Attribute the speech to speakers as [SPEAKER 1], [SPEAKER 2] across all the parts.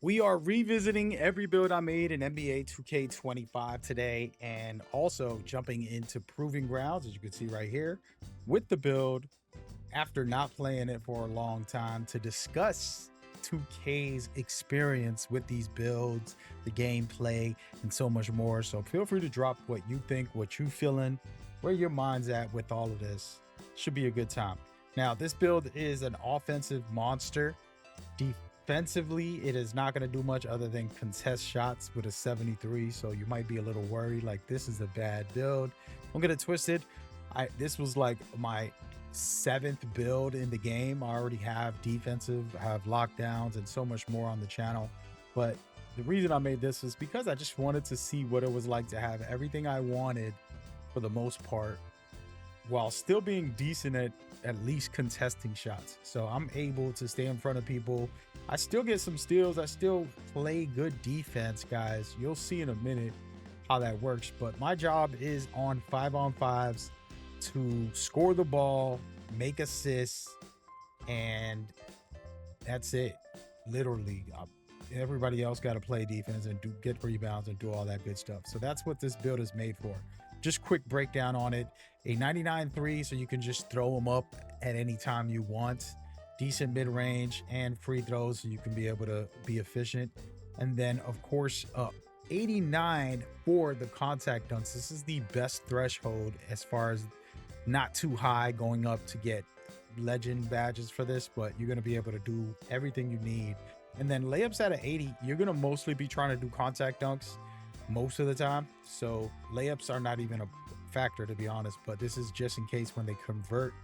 [SPEAKER 1] We are revisiting every build I made in NBA 2K25 today, and also jumping into Proving Grounds, as you can see right here, with the build after not playing it for a long time to discuss 2K's experience with these builds, the gameplay, and so much more. So feel free to drop what you think, what you feeling, where your mind's at with all of this. Should be a good time. Now, this build is an offensive monster. Defensively, it is not going to do much other than contest shots with a 73. So you might be a little worried, like this is a bad build. Don't get it twisted. This was like my 7th build in the game. I already have defensive, I have lockdowns, and so much more on the channel. But the reason I made this is because I just wanted to see what it was like to have everything I wanted for the most part, while still being decent at least contesting shots. So I'm able to stay in front of people. I still get some steals. I still play good defense, guys. You'll see in a minute how that works. But my job is on 5-on-5s to score the ball, make assists, and that's it. Literally, everybody else got to play defense and get rebounds and do all that good stuff. So that's what this build is made for. Just quick breakdown on it. A 99-3, so you can just throw them up at any time you want. Decent mid-range and free throws, so you can be able to be efficient. And then, of course, 89 for the contact dunks. This is the best threshold as far as not too high going up to get legend badges for this, but you're going to be able to do everything you need. And then layups at an 80, you're going to mostly be trying to do contact dunks most of the time. So layups are not even a factor, to be honest, but this is just in case when they convert,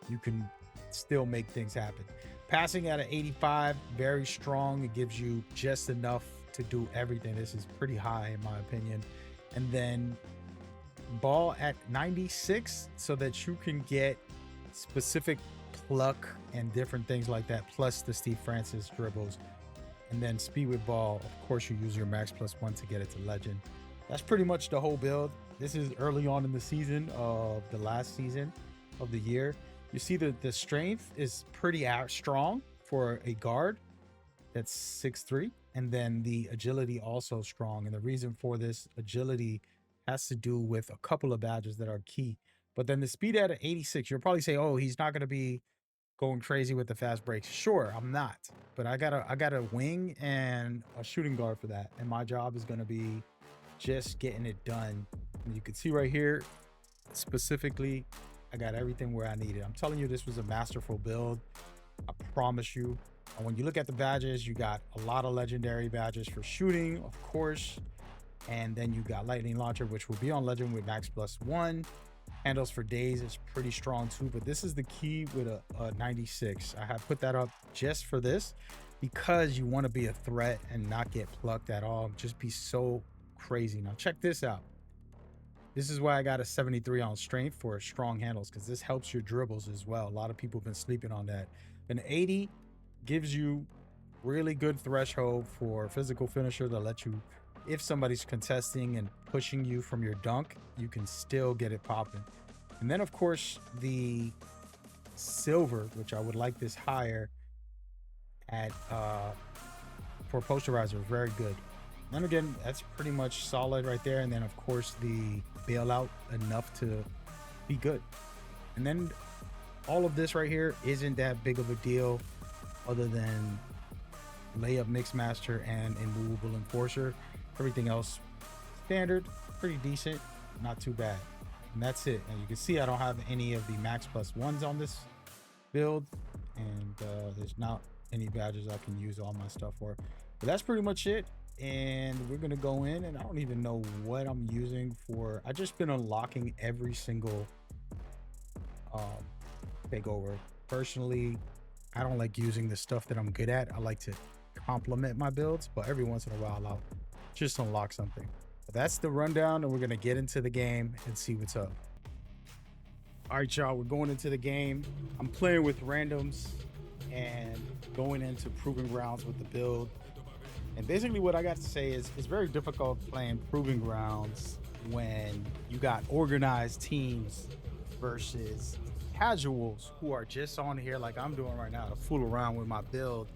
[SPEAKER 1] you can still make things happen. Passing at an 85, very strong. It gives you just enough to do everything. This is pretty high in my opinion. And then ball at 96, so that you can get specific pluck and different things like that, plus the Steve Francis dribbles. And then speed with ball, of course, you use your max +1 to get it to legend. That's pretty much the whole build. This is early on in the season of the last season of the year. You see that the strength is pretty strong for a guard that's 6'3", and then the agility also strong. And the reason for this agility has to do with a couple of badges that are key. But then the speed at 86, you'll probably say, oh, he's not going to be going crazy with the fast breaks. Sure, I'm not, but I got a wing and a shooting guard for that, and my job is going to be just getting it done. And you can see right here, specifically, I got everything where I need it. I'm telling you, this was a masterful build. I promise you. And when you look at the badges, you got a lot of legendary badges for shooting, of course, and then you got lightning launcher, which will be on legend with max +1. Handles for days is pretty strong too, but this is the key with a 96. I have put that up just for this because you want to be a threat and not get plucked at all. Just be so crazy. Now check this out. This is why I got a 73 on strength for strong handles, because this helps your dribbles as well. A lot of people have been sleeping on that. An 80 gives you really good threshold for physical finisher to let you, if somebody's contesting and pushing you from your dunk, you can still get it popping. And then, of course, the silver, which I would like this higher at for posterizer, very good. And again, that's pretty much solid right there. And then, of course, the bailout enough to be good. And then all of this right here isn't that big of a deal, other than layup mix master and immovable enforcer. Everything else standard, pretty decent, not too bad. And that's it. And you can see I don't have any of the max +1s on this build, and there's not any badges I can use all my stuff for. But that's pretty much it. And we're gonna go in, and I don't even know what I'm using for. I just been unlocking every single takeover. Personally, I don't like using the stuff that I'm good at. I like to complement my builds, but every once in a while I'll just unlock something. But that's the rundown, and we're gonna get into the game and see what's up. All right, y'all, we're going into the game. I'm playing with randoms and going into proving grounds with the build. And basically what I got to say is it's very difficult playing proving grounds when you got organized teams versus casuals who are just on here like I'm doing right now to fool around with my build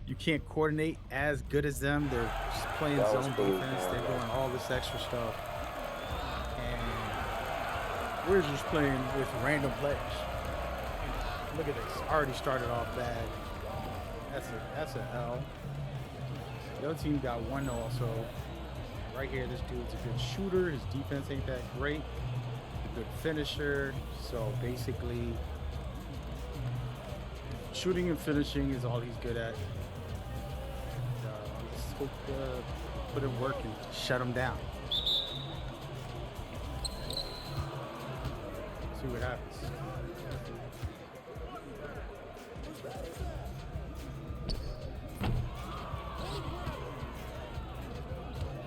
[SPEAKER 1] you can't coordinate as good as them. They're just playing zone defense. They're doing all this extra stuff. And we're just playing with random players. Look at this. Already started off bad. That's a L. The other team got 1 also. Right here, this dude's a good shooter. His defense ain't that great. A good finisher. So basically, shooting and finishing is all he's good at. Let's hope put in work and shut him down. See what happens.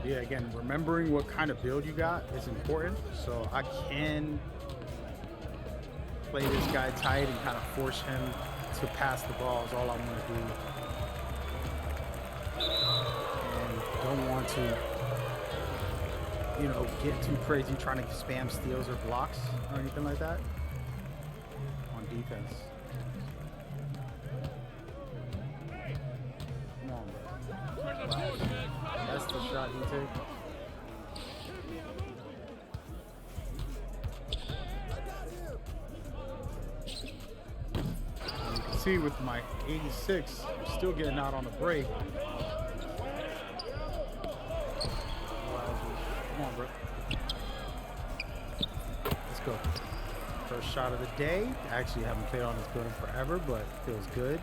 [SPEAKER 1] Yeah, again, remembering what kind of build you got is important. So I can play this guy tight and kind of force him to pass the ball is all I want to do. And don't want to, you know, get too crazy trying to spam steals or blocks or anything like that on defense. Come on, bro. That's the shot he took. You can see with my 86, I'm still getting out on the break. Come on, bro. Let's go. First shot of the day. I actually haven't played on this building forever, but it feels good.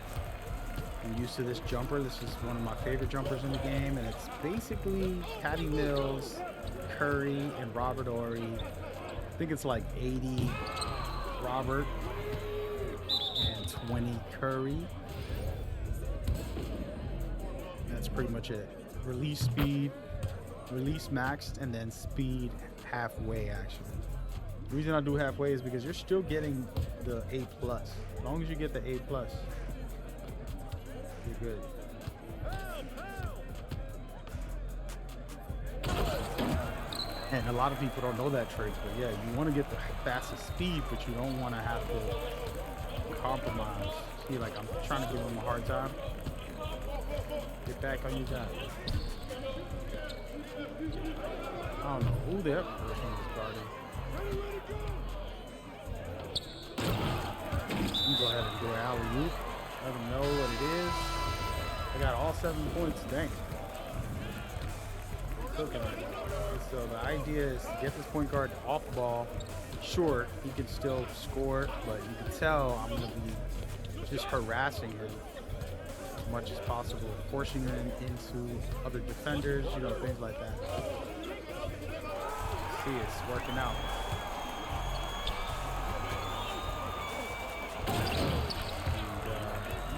[SPEAKER 1] I'm used to this jumper. This is one of my favorite jumpers in the game, and it's basically Patty Mills, Curry, and Robert Horry. I think it's like 80 Robert and 20 Curry. That's pretty much it. Release speed, release maxed, and then speed halfway actually. The reason I do halfway is because you're still getting the A+. As long as you get the A+, you're good. And a lot of people don't know that trait, but yeah, you want to get the fastest speed, but you don't want to have to compromise. See, like I'm trying to give him a hard time. Get back on your job. I don't know who that person is guarding. You go ahead and do an alley-oop. Let them know what it is. I got all 7 points. Dang. Okay. So the idea is to get this point guard off the ball. Sure, he can still score, but you can tell I'm going to be just harassing him as much as possible, forcing him into other defenders, you know, things like that. See, it's working out.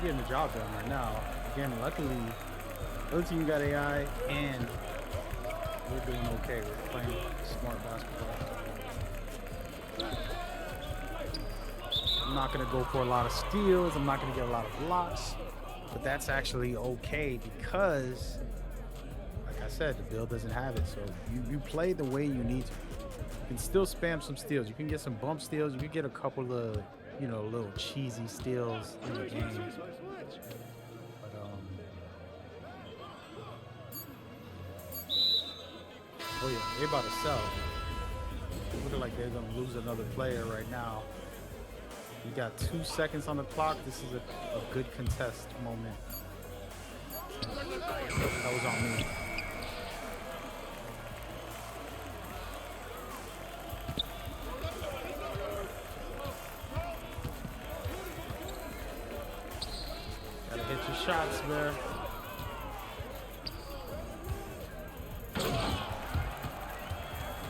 [SPEAKER 1] Getting the job done right now. Again, luckily, the other team got AI, and we're doing okay. We're playing smart basketball. I'm not going to go for a lot of steals. I'm not going to get a lot of blocks, but that's actually okay because, like I said, the build doesn't have it. So you play the way you need to. You can still spam some steals. You can get some bump steals. You can get a couple of, you know, little cheesy steals in the game. But, oh yeah, they're about to sell. Looking like they're gonna lose another player right now. We got 2 seconds on the clock. This is a good contest moment. That was on me. Hit your shots, man.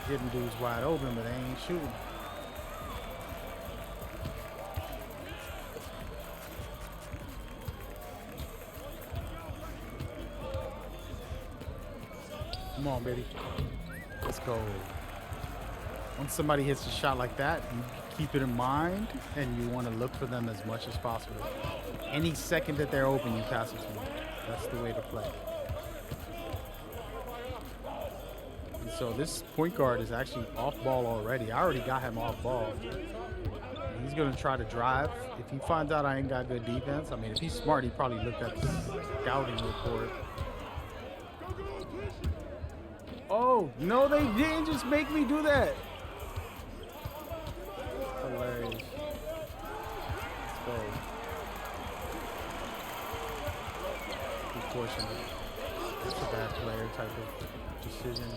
[SPEAKER 1] Getting dudes wide open, but they ain't shooting. Come on, baby. Let's go. Once somebody hits a shot like that, you keep it in mind, and you want to look for them as much as possible. Any second that they're open, you pass it to them. That's the way to play. And so this point guard is actually off ball already. I already got him off ball. He's gonna try to drive. If he finds out I ain't got good defense, I mean, if he's smart, he probably looked at the scouting report. Oh, no, they didn't just make me do that. Hilarious. Let's go. Good portion. That's a bad player type of decision.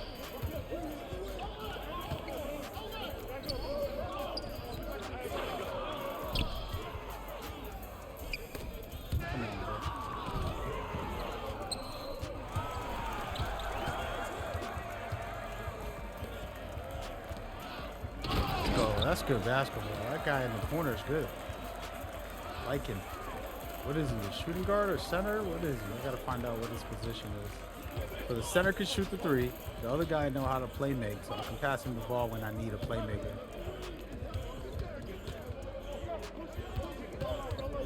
[SPEAKER 1] That's good basketball. That guy in the corner is good. I like him. What is he? A shooting guard or center? What is he? I gotta find out what his position is. So the center can shoot the three. The other guy know how to play make, so I can pass him the ball when I need a playmaker.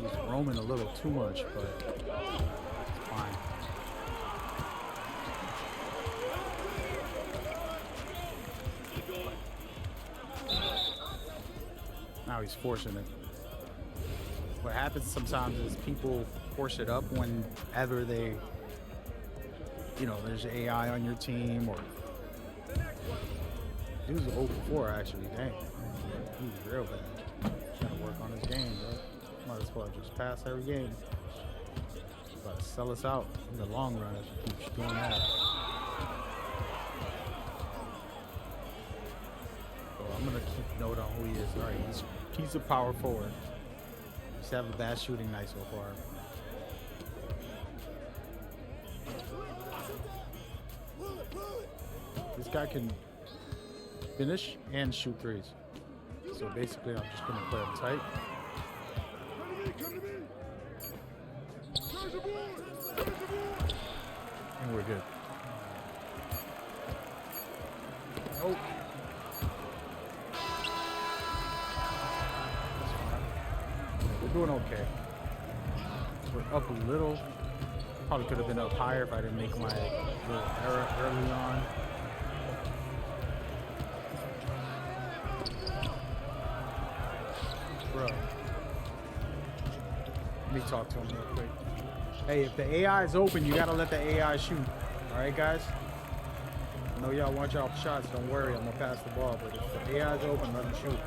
[SPEAKER 1] He's roaming a little too much, but it's fine. Now he's forcing it. What happens sometimes is people force it up whenever they, you know, there's AI on your team or. He was 0 for 4 actually. Dang. He was real bad. Trying to work on his game, bro. Might as well just pass every game. About to sell us out in the long run if he keeps doing that. So I'm gonna keep note on who he is. All right, he's a power forward. He's having a bad shooting night so far. This guy can finish and shoot threes. So basically, I'm just gonna play him tight. And we're good. Nope. We're doing okay. We're up a little. Probably could have been up higher if I didn't make my little error early on. Bro. Let me talk to him real quick. Hey, if the AI is open, you gotta let the AI shoot. Alright, guys? I know y'all want y'all shots. Don't worry, I'm gonna pass the ball. But if the AI is open, let them shoot.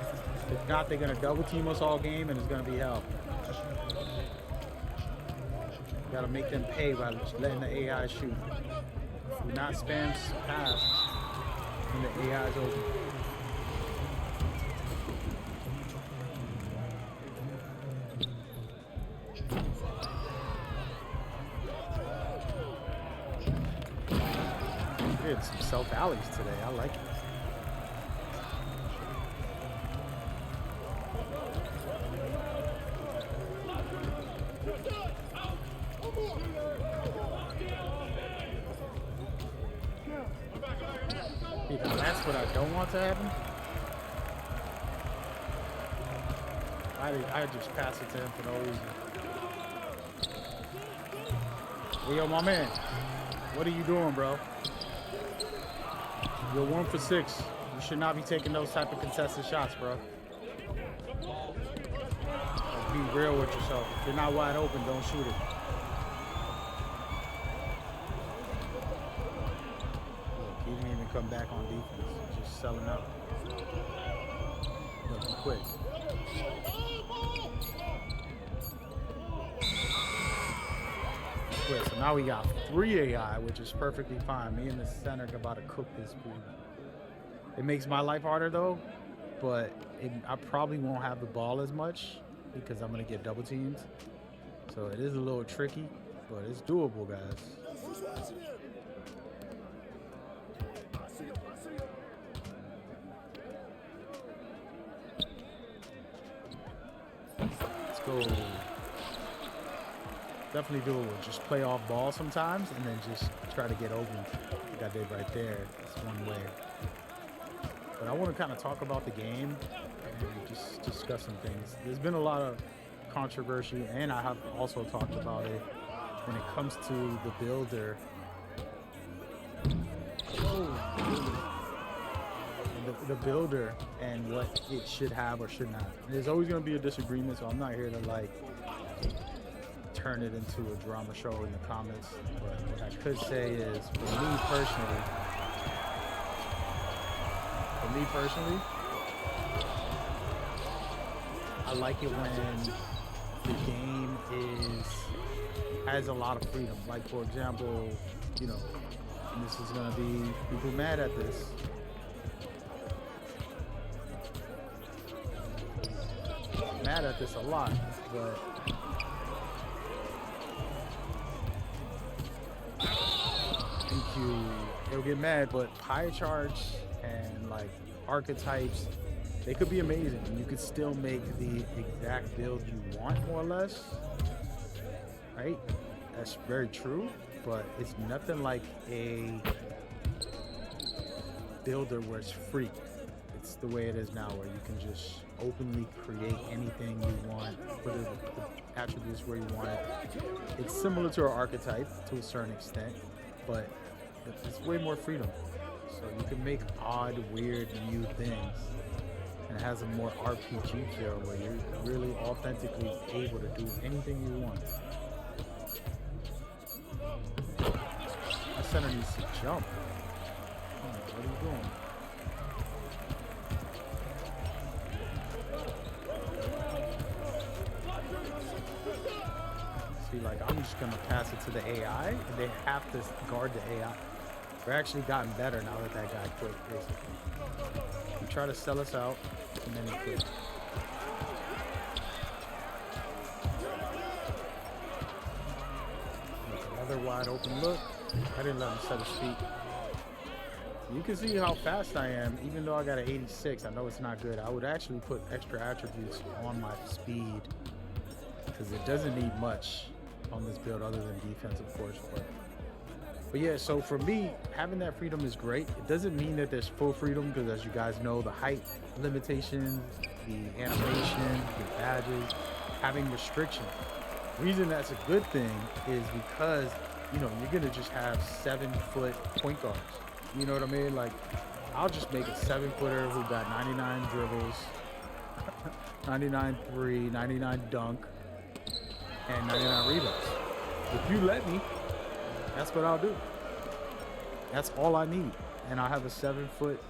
[SPEAKER 1] If not, they're gonna double team us all game and it's gonna be hell. You gotta make them pay by just letting the AI shoot. Do not spam pass when the AI is open. Good, some self alleys today. I like it. That's what I don't want to happen. I just pass it to him for no reason. Hey, yo, my man. What are you doing, bro? You're 1 for 6. You should not be taking those type of contested shots, bro. Like, be real with yourself. If you're not wide open, don't shoot it. He didn't even come back on defense. He's just selling out. Look, he quit. He quit. So now we got 3 AI, which is perfectly fine. Me and the center are about to cook this food. It makes my life harder though, but I probably won't have the ball as much because I'm gonna get double teamed. So it is a little tricky, but it's doable, guys. Let's go. Definitely doable. Just play off ball sometimes and then just try to get open. Like I did right there. That's one way. But I want to kind of talk about the game and just discuss some things. There's been a lot of controversy, and I have also talked about it when it comes to the builder. And the builder and what it should have or shouldn't have. There's always going to be a disagreement, so I'm not here to like turn it into a drama show in the comments. But what I could say is, for me personally, I like it when the game has a lot of freedom. Like, for example, you know, and this is gonna be people mad at this. Mad at this a lot, but they'll get mad, but pie charts and like archetypes, they could be amazing. You could still make the exact build you want, more or less, right? That's very true, but it's nothing like a builder where it's free. It's the way it is now, where you can just openly create anything you want, put the attributes where you want it. It's similar to an archetype to a certain extent, but it's way more freedom. So you can make odd, weird, new things, and it has a more RPG feel where you're really authentically able to do anything you want. My center needs to jump. Oh, what are you doing? See, like, I'm just gonna pass it to the AI, and they have to guard the AI. We're actually gotten better now that guy quit, basically. He tried to sell us out, and then he quit. Another wide open look. I didn't let him set his feet. You can see how fast I am, even though I got an 86. I know it's not good. I would actually put extra attributes on my speed, because it doesn't need much on this build other than defense, of course. But yeah, so for me, having that freedom is great. It doesn't mean that there's full freedom, because as you guys know, the height limitations, the animation, the badges, having restrictions. The reason that's a good thing is because, you know, you're gonna just have 7-foot point guards. You know what I mean? Like, I'll just make a 7-footer who got 99 dribbles, 99 3, 99 dunk, and 99 rebounds. If you let me, that's what I'll do. That's all I need. And I have a 7-foot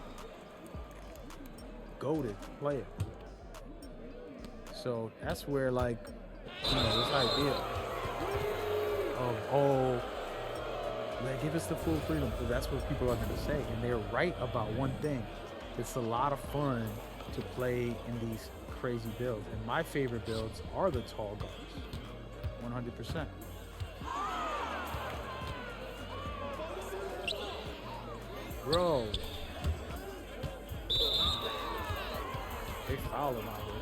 [SPEAKER 1] goated player. So that's where, like, you know, this idea of, oh, like, give us the full freedom, because that's what people are going to say. And they're right about one thing. It's a lot of fun to play in these crazy builds. And my favorite builds are the tall guards. 100%. Bro. They fouling out here.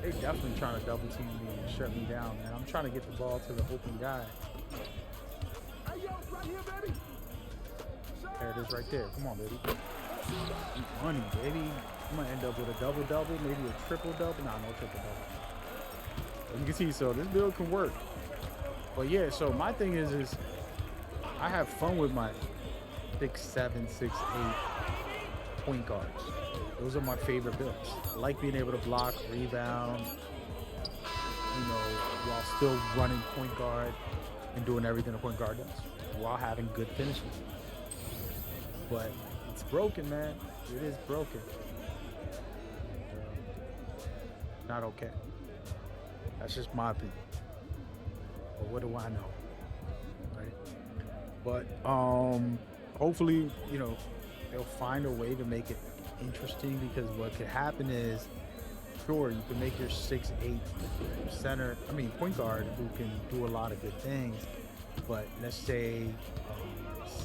[SPEAKER 1] They definitely trying to double team me and shut me down, man. I'm trying to get the ball to the open guy. There it is right there. Come on, baby. Money, baby. I'm gonna end up with a double-double, maybe a triple-double. Nah, no triple-double. You can see, so this build can work. But yeah, so my thing is I have fun with my 6'7", 6'8" point guards. Those are my favorite builds. I like being able to block, rebound, you know, while still running point guard and doing everything a point guard does, while having good finishes. But it's broken, man. It is broken. Not okay. That's just my opinion. But what do I know? Right? But hopefully, you know, they'll find a way to make it interesting, because what could happen is, sure, you can make your 6'8" point guard who can do a lot of good things, but let's say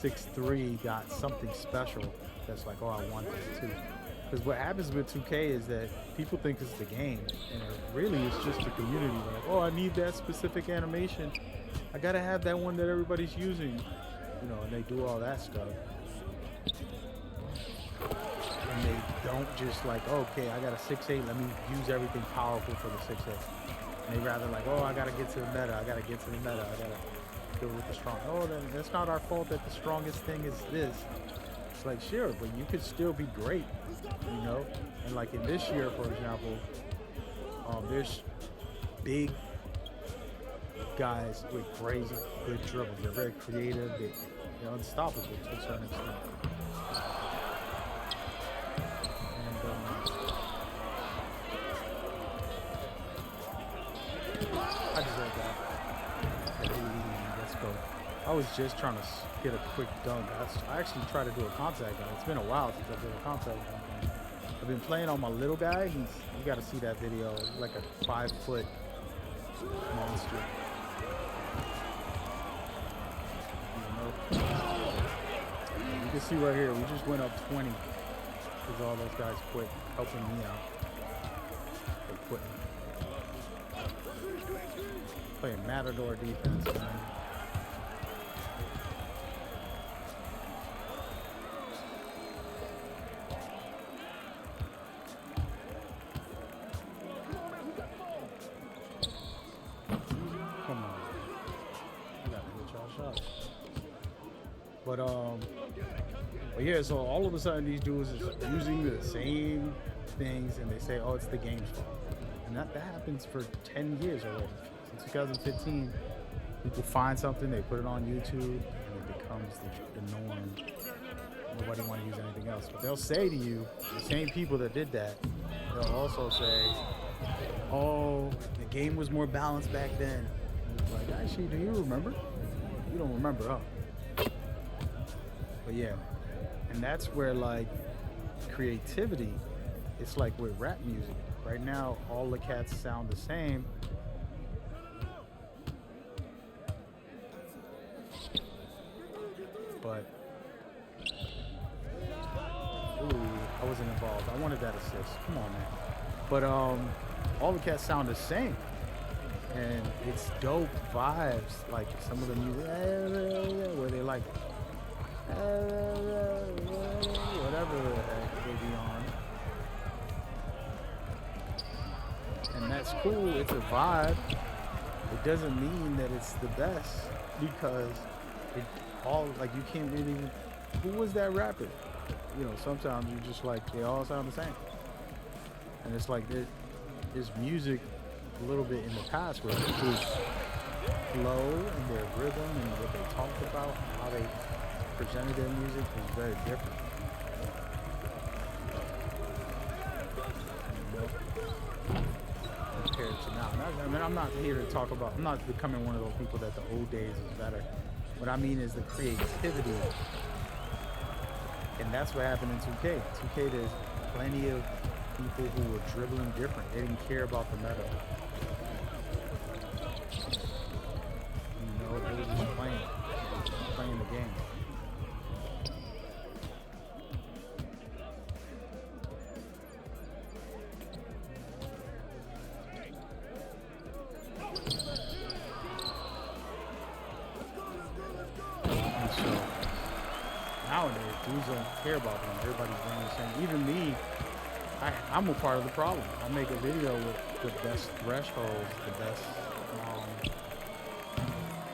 [SPEAKER 1] 6'3" got something special that's like, oh, I want this too. Because what happens with 2K is that people think it's the game, and it really is just the community. Like, oh, I need that specific animation. I gotta have that one that everybody's using, you know, and they do all that stuff. And they don't just like, oh, okay, I got a 6'8", let me use everything powerful for the 6'8". And they rather like, oh, I gotta get to the meta, I gotta deal with the strong. Oh, that's not our fault that the strongest thing is this. It's like, sure, but you could still be great, you know? And like in this year, for example, there's big guys with crazy good dribbles. They're very creative. They're unstoppable to a certain extent. And I deserve that. Let's go. I was just trying to get a quick dunk. I actually tried to do a contact dunk. It's been a while since I did a contact dunk. I've been playing on my little guy. You got to see that video. He's like a 5-foot monster. You can see right here, we just went up 20 because all those guys quit helping me out. They quit. Playing Matador defense, man. Come on. I gotta hit y'all shots. But yeah, so all of a sudden these dudes is using the same things and they say, oh, it's the game's fault. And that happens for 10 years already. Since 2015, people find something, they put it on YouTube, and it becomes the norm. Nobody want to use anything else. But they'll say to you, the same people that did that, they'll also say, oh, the game was more balanced back then. And it's like, actually, do you remember? You don't remember, huh? But yeah, and that's where like creativity, it's like with rap music. Right now, all the cats sound the same. But, ooh, I wasn't involved. I wanted that assist. Come on, man. But all the cats sound the same. And it's dope vibes. Like some of the music, where they like, whatever the heck they be on. And that's cool, it's a vibe. It doesn't mean that it's the best because it all, like, you can't really, who was that rapper? You know, sometimes you just like, they all sound the same. And it's like there's music a little bit in the past where people's flow and their rhythm and what they talked about, how they presented their music was very different. Compared to now. I mean, I'm not here to talk about, I'm not becoming one of those people that the old days is better. What I mean is the creativity. And that's what happened in 2K. 2K, there's plenty of people who were dribbling different. They didn't care about the meta. You know, they were just playing the game. And so nowadays, dudes don't care about them. Everybody's running the same. Even me, I'm a part of the problem. I make a video with the best thresholds, the best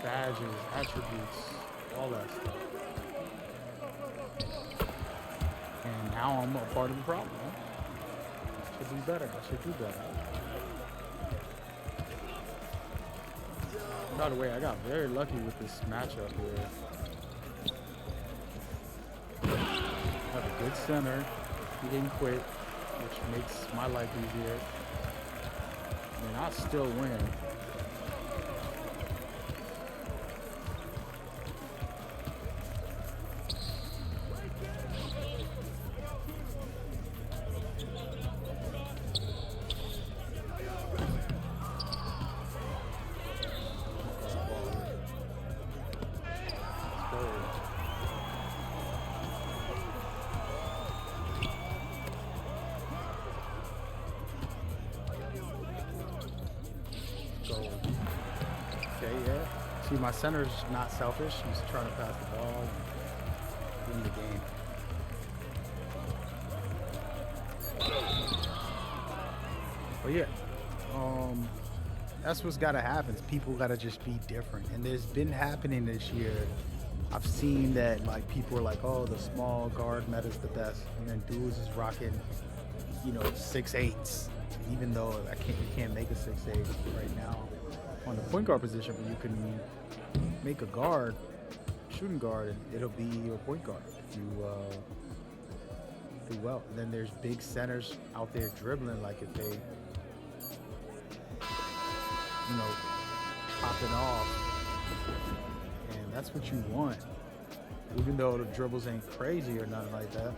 [SPEAKER 1] badges, attributes, all that stuff. And now I'm a part of the problem. Huh? I should be better. I should do better. By the way, I got very lucky with this matchup here. I have a good center. He didn't quit, which makes my life easier. And I still win. Okay, yeah. See, my center's not selfish. He's trying to pass the ball and win the game. But yeah, that's what's gotta happen. People gotta just be different. And there's been happening this year I've seen that like people are like, oh, the small guard meta is the best, and then dudes is rocking, you know, 6'8s, even though you can't make a 6'8 right now on the point guard position, but you can make a guard, shooting guard, and it'll be your point guard if you do well. And then there's big centers out there dribbling, like if they, you know, popping off, and that's what you want, even though the dribbles ain't crazy or nothing like that.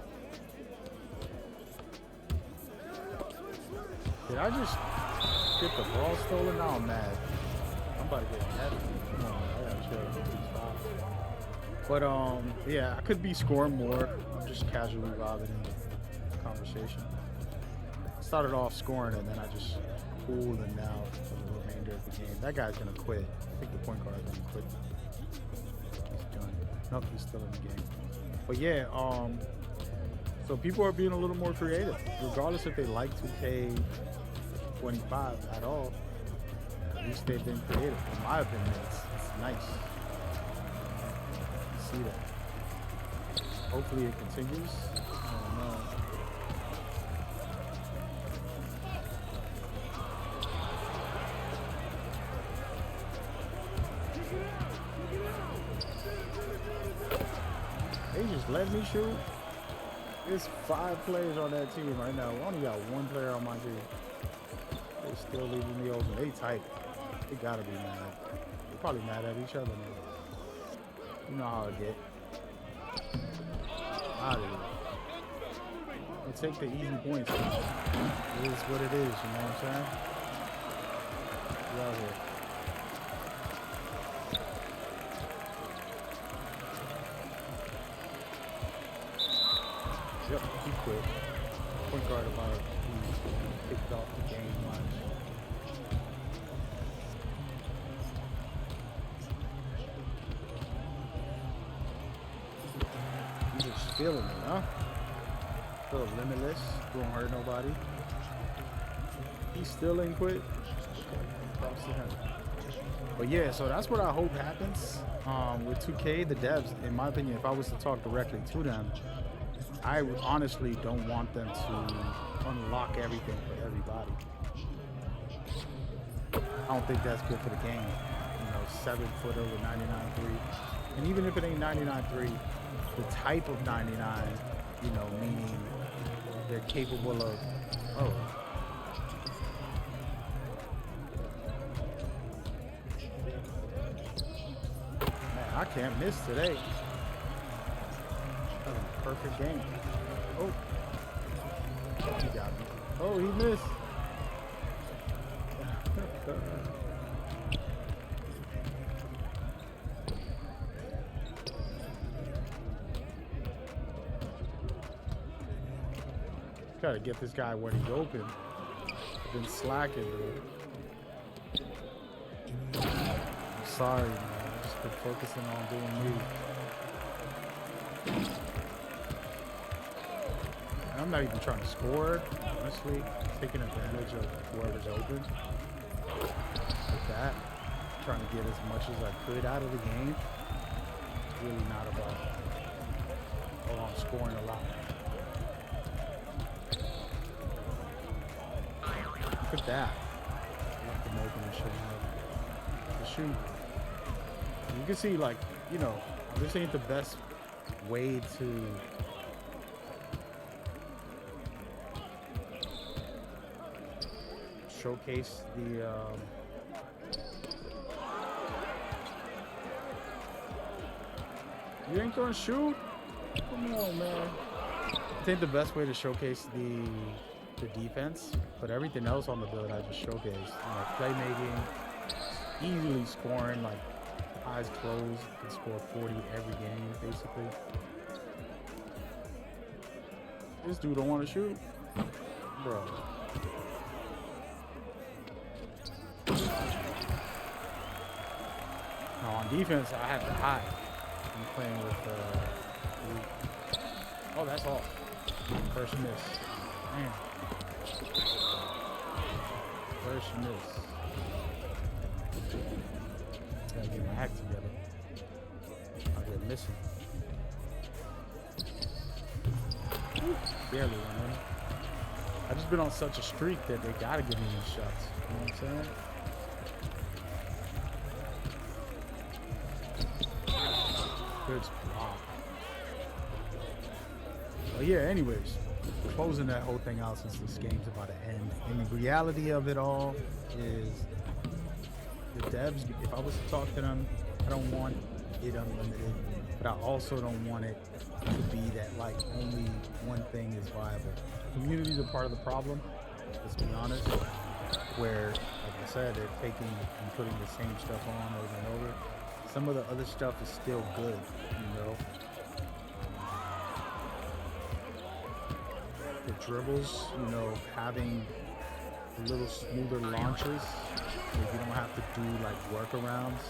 [SPEAKER 1] Did I just get the ball stolen? Now I'm mad. I'm about to get heavy. Come on, I gotta chill. But yeah, I could be scoring more. I'm just casually vibing in the conversation. I started off scoring and then I just cooled and now for the remainder of the game. That guy's gonna quit. I think the point guard is gonna quit. He's done. Nope, he's still in the game. But yeah, so people are being a little more creative, regardless if they like 2K 25 at all. At least they've been creative. In my opinion, it's nice. See that. Hopefully it continues. I don't know. They just let me shoot. There's 5 players on that team right now. We only got 1 player on my team. They're still leaving me open. They tight. They gotta be mad. They're probably mad at each other now. You know how it get. Out of here. We'll take the easy points. It is what it is, you know what I'm saying? Get out here. Yep, he quit. Point guard about he kicked off the game lunch. He's just feeling it, huh? Feel limitless, won't hurt nobody. He still ain't quit. Props to him. But yeah, so that's what I hope happens with 2K, the devs. In my opinion, if I was to talk directly to them, I honestly don't want them to unlock everything for everybody. I don't think that's good for the game. You know, 7-footer with 99.3. And even if it ain't 99.3, the type of 99, you know, meaning they're capable of, oh. Man, I can't miss today. That was a perfect game. Oh. He got me. Oh, he missed. Gotta get this guy when he's open. I've been slacking, dude. I'm sorry, man. I've just been focusing on doing me. And I'm not even trying to score, honestly. Taking advantage of whoever's open. Like that. Trying to get as much as I could out of the game. It's really not about, oh, I'm scoring a lot. Look at that. Left them open and shit. The shoot. You can see, like, you know, this ain't the best way to showcase the you ain't gonna shoot? Come on, man. I think the best way to showcase the defense, but everything else on the build I just showcased. You know, playmaking, easily scoring, like eyes closed, can score 40 every game, basically. This dude don't want to shoot, bro. Now on defense, I have to hide. I'm playing with oh, that's all. First miss. Man. First miss. Gotta get my act together. I'll get missing. Ooh, barely went in. I just been on such a streak that they gotta give me these shots. You know what I'm saying? Good block. But yeah, anyways, closing that whole thing out since this game's about to end. And the reality of it all is the devs, if I was to talk to them, I don't want it unlimited, but I also don't want it to be that like only one thing is viable. Communities are part of the problem, let's be honest, where, like I said, they're taking and putting the same stuff on over and over. Some of the other stuff is still good, you know. The dribbles, you know, having a little smoother launches, so you don't have to do like workarounds.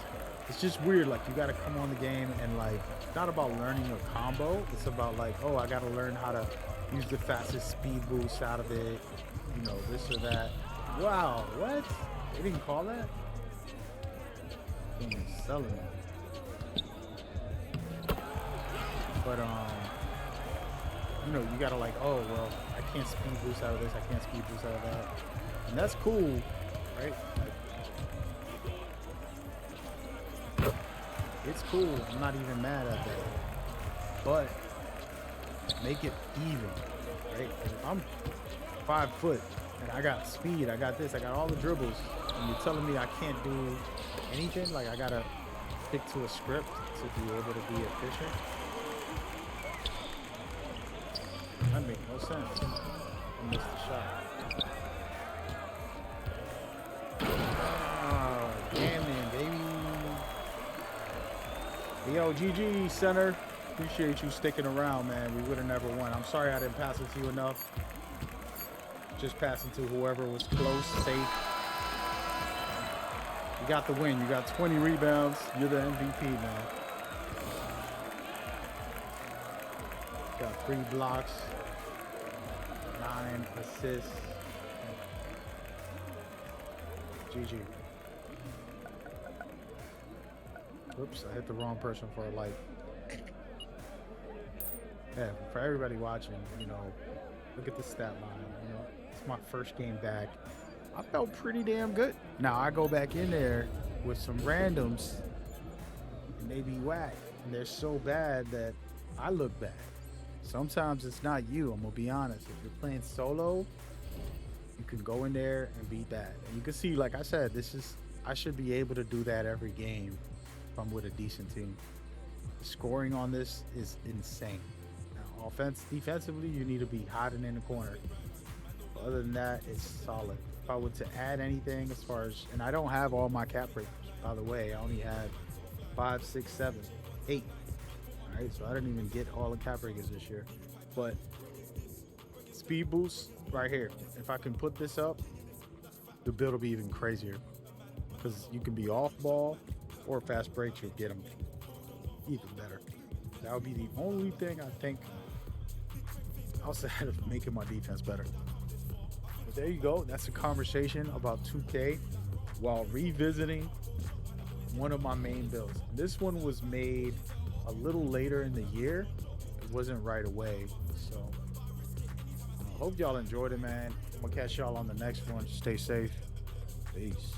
[SPEAKER 1] It's just weird, like you gotta come on the game and like, it's not about learning a combo, it's about like, oh, I gotta learn how to use the fastest speed boost out of it, you know, this or that. Wow, what? They didn't call that? They ain't selling it. But you know, you gotta like, oh well, I can't speed boost out of this, I can't speed boost out of that. And that's cool, right? Like, it's cool, I'm not even mad at that. But make it even, right? If I'm 5 foot and I got speed, I got this, I got all the dribbles, and you're telling me I can't do anything, like I gotta stick to a script to be able to be efficient. That makes no sense. I missed the shot. Oh, damn it, baby. Yo, GG, center. Appreciate you sticking around, man. We would have never won. I'm sorry I didn't pass it to you enough. Just passing to whoever was close, safe. You got the win. You got 20 rebounds. You're the MVP, man. Got 3 blocks, 9 assists. GG. Oops, I hit the wrong person for a light. Yeah, for everybody watching, you know, look at the stat line. You know, it's my first game back. I felt pretty damn good. Now I go back in there with some randoms, and they be whack, and they're so bad that I look bad. Sometimes it's not you. I'm gonna be honest. If you're playing solo, you can go in there and be bad. And you can see, like I said, I should be able to do that every game if I'm with a decent team. The scoring on this is insane. Now, defensively, you need to be hiding in the corner. But other than that, it's solid. If I were to add anything as far as, and I don't have all my cap breakers, by the way, I only had 5, 6, 7, 8. All right, so I didn't even get all the cap breakers this year. But speed boost right here. If I can put this up, the build will be even crazier, because you can be off ball or fast breaks, you'll get them even better. That would be the only thing I think outside of making my defense better. But there you go. That's a conversation about 2K while revisiting one of my main builds. This one was made a little later in the year. It wasn't right away. So I hope y'all enjoyed it, man. I'm gonna catch y'all on the next one. Stay safe. Peace.